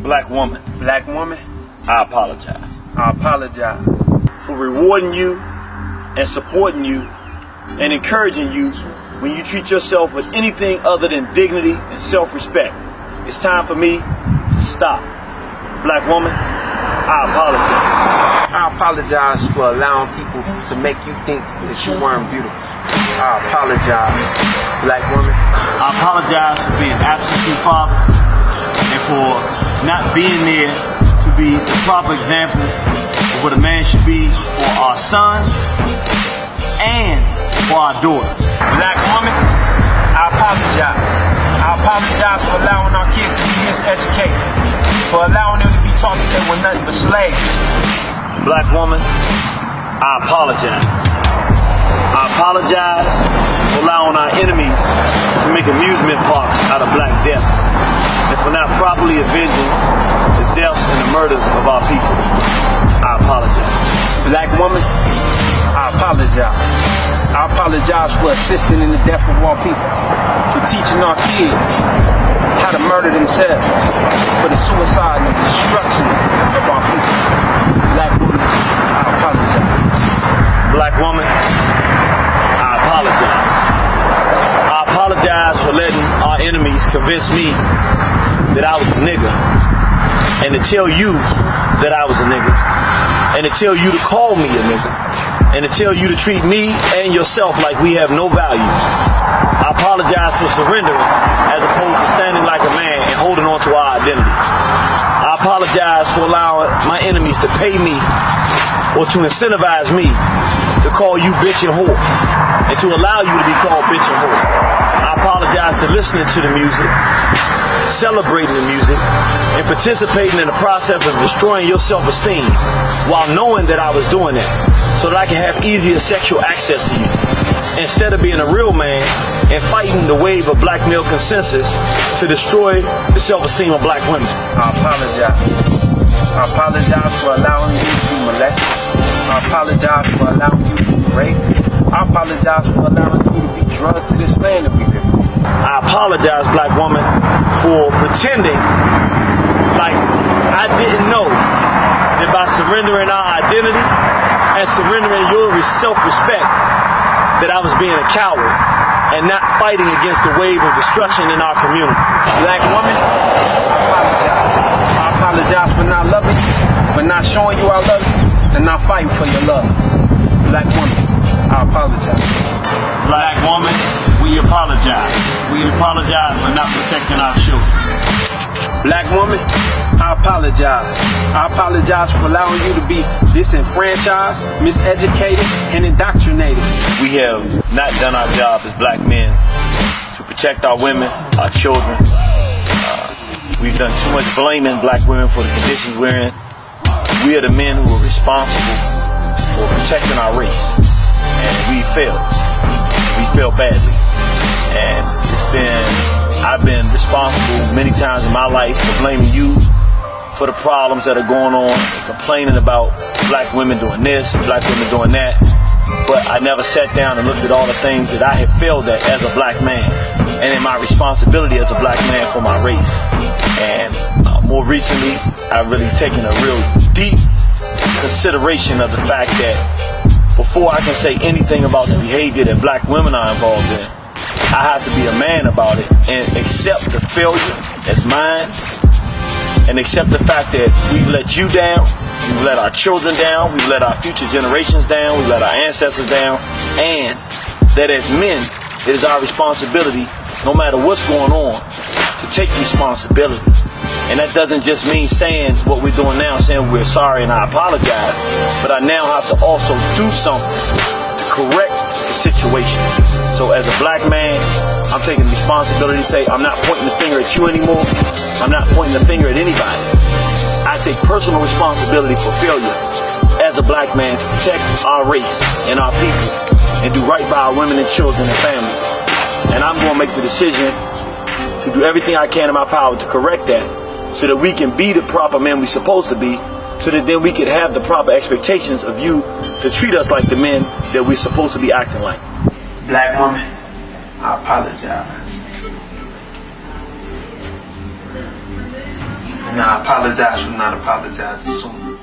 Black woman. Black woman. I apologize. I apologize. For rewarding you and supporting you and encouraging you when you treat yourself with anything other than dignity and self-respect. It's time for me to stop. Black woman, I apologize. I apologize for allowing people to make you think that you weren't beautiful. I apologize, black woman. I apologize for being absentee fathers and for not being there to be the proper example of what a man should be for our sons and for our daughters. Black woman, I apologize. I apologize for allowing our kids to be miseducated, for allowing them to be taught that they were nothing but slaves. Black woman, I apologize. I apologize for allowing our enemies to make amusement parks out of black death and for not properly avenging the deaths and the murders of our people. I apologize. Black woman, I apologize. I apologize for assisting in the death of our people, for teaching our kids how to murder themselves, for the suicide and destruction of our people. Black woman, I apologize. Black woman, I apologize. I apologize for letting our enemies convince me that I was a nigga, and to tell you that I was a nigga, and to tell you to call me a nigga, and to tell you to treat me and yourself like we have no value. I apologize for surrendering as opposed to standing like a man and holding on to our identity. I apologize for allowing my enemies to pay me or to incentivize me to call you bitch and whore, and to allow you to be called bitch and whore. I apologize for listening to the music, celebrating the music, and participating in the process of destroying your self-esteem while knowing that I was doing that so that I can have easier sexual access to you, instead of being a real man and fighting the wave of black male consensus to destroy the self-esteem of black women. I apologize. I apologize for allowing you to be molested. I apologize for allowing you to be raped. I apologize for allowing you to be drugged to this land that we live in. I apologize, black woman, for pretending like I didn't know that by surrendering our identity and surrendering your self-respect that I was being a coward and not fighting against the wave of destruction in our community. Black woman, I apologize. I apologize for not loving you, for not showing you I love you, and not fighting for your love. Black woman, I apologize. Black woman, we apologize. We apologize for not protecting our children. Black woman, I apologize. I apologize for allowing you to be disenfranchised, miseducated, and indoctrinated. We have not done our job as black men to protect our women, our children. We've done too much blaming black women for the conditions we're in. We are the men who are responsible for protecting our race, and we failed. We failed badly, and I've been responsible many times in my life for blaming you for the problems that are going on, complaining about black women doing this, black women doing that, but I never sat down and looked at all the things that I had failed at as a black man, and in my responsibility as a black man for my race. And more recently, I've really taken a real deep consideration of the fact that before I can say anything about the behavior that black women are involved in, I have to be a man about it and accept the failure as mine, and accept the fact that we've let you down, we've let our children down, we've let our future generations down, we've let our ancestors down, and that as men, it is our responsibility, no matter what's going on, to take responsibility. And that doesn't just mean saying what we're doing now, saying we're sorry and I apologize, but I now have to also do something to correct the situation. So as a black man, I'm taking responsibility to say I'm not pointing the finger at you anymore. I'm not pointing the finger at anybody. I take personal responsibility for failure as a black man to protect our race and our people and do right by our women and children and families. And I'm going to make the decision to do everything I can in my power to correct that, so that we can be the proper men we're supposed to be, so that then we can have the proper expectations of you to treat us like the men that we're supposed to be acting like. Black woman, I apologize. And I apologize for not apologizing sooner.